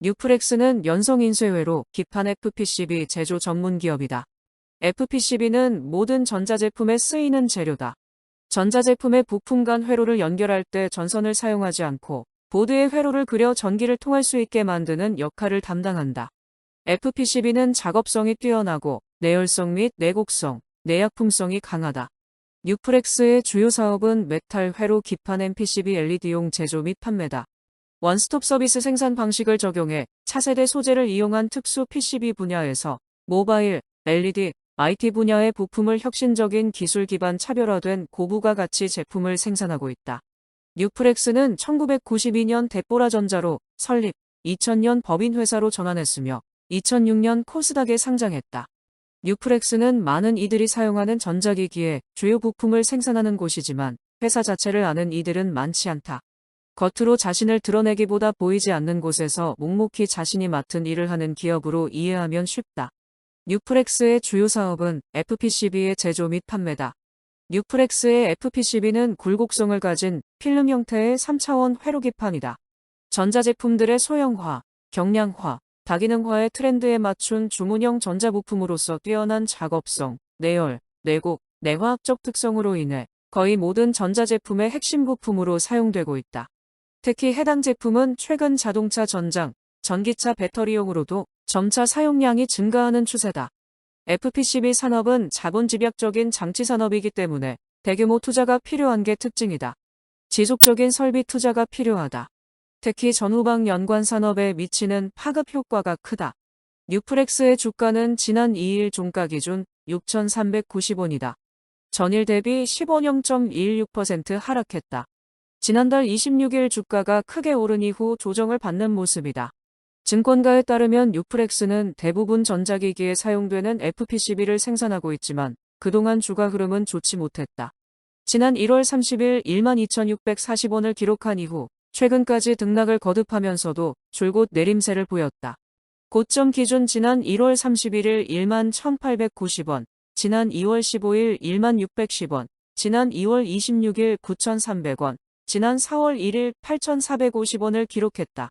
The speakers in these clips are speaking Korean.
뉴프렉스는 연성인쇄회로 기판 FPCB 제조 전문 기업이다. FPCB는 모든 전자제품에 쓰이는 재료다. 전자제품의 부품 간 회로를 연결할 때 전선을 사용하지 않고 보드에 회로를 그려 전기를 통할 수 있게 만드는 역할을 담당한다. FPCB는 작업성이 뛰어나고 내열성 및 내곡성, 내약품성이 강하다. 뉴프렉스의 주요 사업은 메탈 회로 기판 MPCB LED용 제조 및 판매다. 원스톱 서비스 생산 방식을 적용해 차세대 소재를 이용한 특수 PCB 분야에서 모바일, LED, IT 분야의 부품을 혁신적인 기술 기반 차별화된 고부가 가치 제품을 생산하고 있다. 뉴프렉스는 1992년 데뽀라전자로 설립, 2000년 법인회사로 전환했으며 2006년 코스닥에 상장했다. 뉴프렉스는 많은 이들이 사용하는 전자기기에 주요 부품을 생산하는 곳이지만 회사 자체를 아는 이들은 많지 않다. 겉으로 자신을 드러내기보다 보이지 않는 곳에서 묵묵히 자신이 맡은 일을 하는 기업으로 이해하면 쉽다. 뉴프렉스의 주요 사업은 FPCB의 제조 및 판매다. 뉴프렉스의 FPCB는 굴곡성을 가진 필름 형태의 3차원 회로기판이다. 전자제품들의 소형화, 경량화, 다기능화의 트렌드에 맞춘 주문형 전자부품으로서 뛰어난 작업성, 내열, 내곡, 내화학적 특성으로 인해 거의 모든 전자제품의 핵심 부품으로 사용되고 있다. 특히 해당 제품은 최근 자동차 전장, 전기차 배터리용으로도 점차 사용량이 증가하는 추세다. FPCB 산업은 자본집약적인 장치 산업이기 때문에 대규모 투자가 필요한 게 특징이다. 지속적인 설비 투자가 필요하다. 특히 전후방 연관 산업에 미치는 파급 효과가 크다. 뉴프렉스의 주가는 지난 2일 종가 기준 6,390원이다. 전일 대비 15.16% 하락했다. 지난달 26일 주가가 크게 오른 이후 조정을 받는 모습이다. 증권가에 따르면 뉴프렉스는 대부분 전자기기에 사용되는 FPCB를 생산하고 있지만 그동안 주가 흐름은 좋지 못했다. 지난 1월 30일 12,640원을 기록한 이후 최근까지 등락을 거듭하면서도 줄곧 내림세를 보였다. 고점 기준 지난 1월 31일 11,890원, 지난 2월 15일 1610원, 지난 2월 26일 9,300원, 지난 4월 1일 8,450원을 기록했다.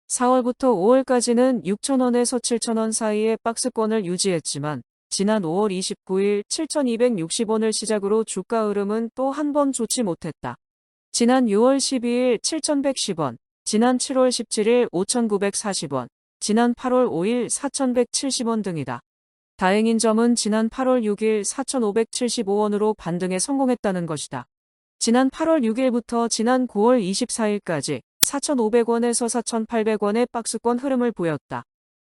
4월부터 5월까지는 6,000원에서 7,000원 사이의 박스권을 유지했지만 지난 5월 29일 7,260원을 시작으로 주가 흐름은 또 한 번 좋지 못했다. 지난 6월 12일 7,110원, 지난 7월 17일 5,940원, 지난 8월 5일 4,170원 등이다. 다행인 점은 지난 8월 6일 4,575원으로 반등에 성공했다는 것이다. 지난 8월 6일부터 지난 9월 24일까지 4,500원에서 4,800원의 박스권 흐름을 보였다.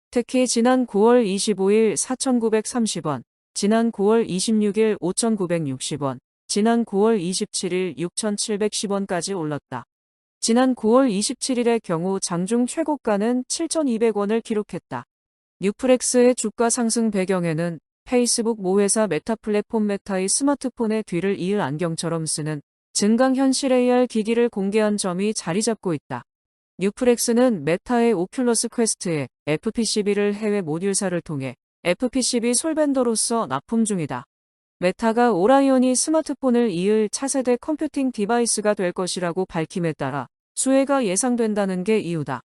특히 지난 9월 25일 4,930원, 지난 9월 26일 5,960원, 지난 9월 27일 6,710원까지 올랐다. 지난 9월 27일의 경우 장중 최고가는 7,200원을 기록했다. 뉴프렉스의 주가 상승 배경에는 페이스북 모회사 메타 플랫폼 메타의 스마트폰의 뒤를 이을 안경처럼 쓰는 증강현실 AR 기기를 공개한 점이 자리 잡고 있다. 뉴프렉스는 메타의 오큘러스 퀘스트에 FPCB를 해외 모듈사를 통해 FPCB 솔벤더로서 납품 중이다. 메타가 오라이온이 스마트폰을 이을 차세대 컴퓨팅 디바이스가 될 것이라고 밝힘에 따라 수혜가 예상된다는 게 이유다.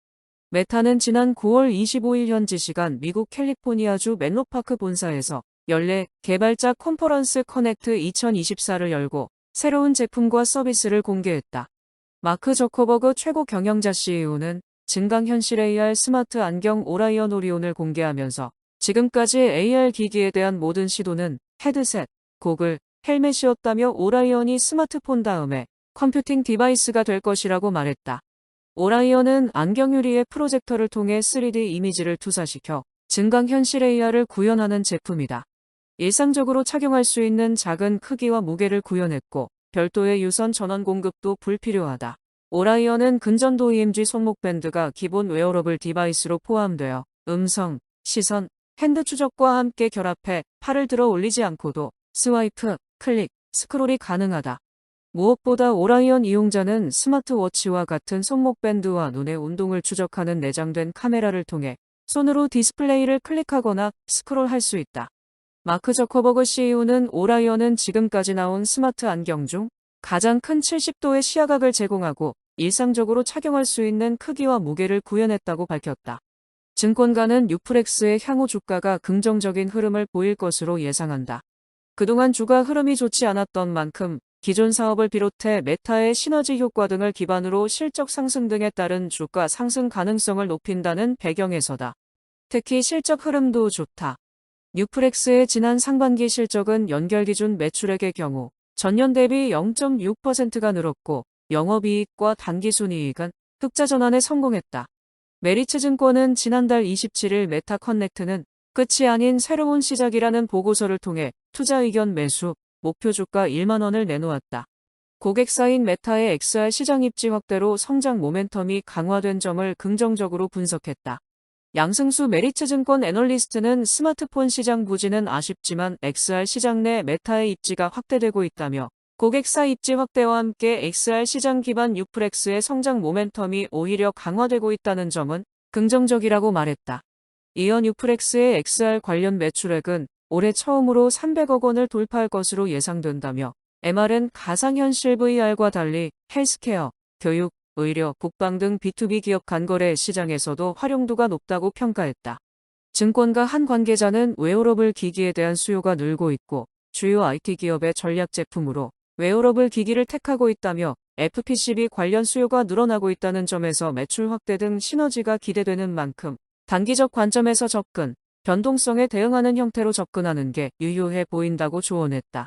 메타는 지난 9월 25일 현지 시간 미국 캘리포니아주 멘로파크 본사에서 연례 개발자 컨퍼런스 커넥트 2024를 열고 새로운 제품과 서비스를 공개했다. 마크 저커버그 최고 경영자 CEO는 증강현실 AR 스마트 안경 오라이언 오리온을 공개하면서 지금까지 AR 기기에 대한 모든 시도는 헤드셋, 고글, 헬멧이었다며 오라이언이 스마트폰 다음에 컴퓨팅 디바이스가 될 것이라고 말했다. 오라이언은 안경 유리에 프로젝터를 통해 3D 이미지를 투사시켜 증강현실 AR을 구현하는 제품이다. 일상적으로 착용할 수 있는 작은 크기와 무게를 구현했고 별도의 유선 전원 공급도 불필요하다. 오라이언은 근전도 EMG 손목밴드가 기본 웨어러블 디바이스로 포함되어 음성, 시선, 핸드 추적과 함께 결합해 팔을 들어 올리지 않고도 스와이프, 클릭, 스크롤이 가능하다. 무엇보다 오라이언 이용자는 스마트워치와 같은 손목밴드와 눈의 운동을 추적하는 내장된 카메라를 통해 손으로 디스플레이를 클릭하거나 스크롤할 수 있다. 마크 저커버그 CEO는 오라이언은 지금까지 나온 스마트 안경 중 가장 큰 70도의 시야각을 제공하고 일상적으로 착용할 수 있는 크기와 무게를 구현했다고 밝혔다. 증권가는 유프렉스의 향후 주가가 긍정적인 흐름을 보일 것으로 예상한다. 그동안 주가 흐름이 좋지 않았던 만큼 기존 사업을 비롯해 메타의 시너지 효과 등을 기반으로 실적 상승 등에 따른 주가 상승 가능성을 높인다는 배경에서다. 특히 실적 흐름도 좋다. 유프렉스의 지난 상반기 실적은 연결 기준 매출액의 경우 전년 대비 0.6%가 늘었고 영업이익과 당기순이익은 흑자 전환에 성공했다. 메리츠증권은 지난달 27일 메타커넥트는 끝이 아닌 새로운 시작이라는 보고서를 통해 투자 의견 매수, 목표 주가 1만 원을 내놓았다. 고객사인 메타의 XR 시장 입지 확대로 성장 모멘텀이 강화된 점을 긍정적으로 분석했다. 양승수 메리츠증권 애널리스트는 스마트폰 시장 부진은 아쉽지만 XR 시장 내 메타의 입지가 확대되고 있다며 고객사 입지 확대와 함께 XR 시장 기반 유프렉스의 성장 모멘텀이 오히려 강화되고 있다는 점은 긍정적이라고 말했다. 이어 유프렉스의 XR 관련 매출액은 올해 처음으로 300억 원을 돌파할 것으로 예상된다며 MR은 가상현실 VR과 달리 헬스케어, 교육, 의료, 국방 등 B2B 기업 간거래 시장에서도 활용도가 높다고 평가했다. 증권가 한 관계자는 웨어러블 기기에 대한 수요가 늘고 있고 주요 IT 기업의 전략 제품으로 웨어러블 기기를 택하고 있다며 FPCB 관련 수요가 늘어나고 있다는 점에서 매출 확대 등 시너지가 기대되는 만큼 단기적 관점에서 접근, 변동성에 대응하는 형태로 접근하는 게 유효해 보인다고 조언했다.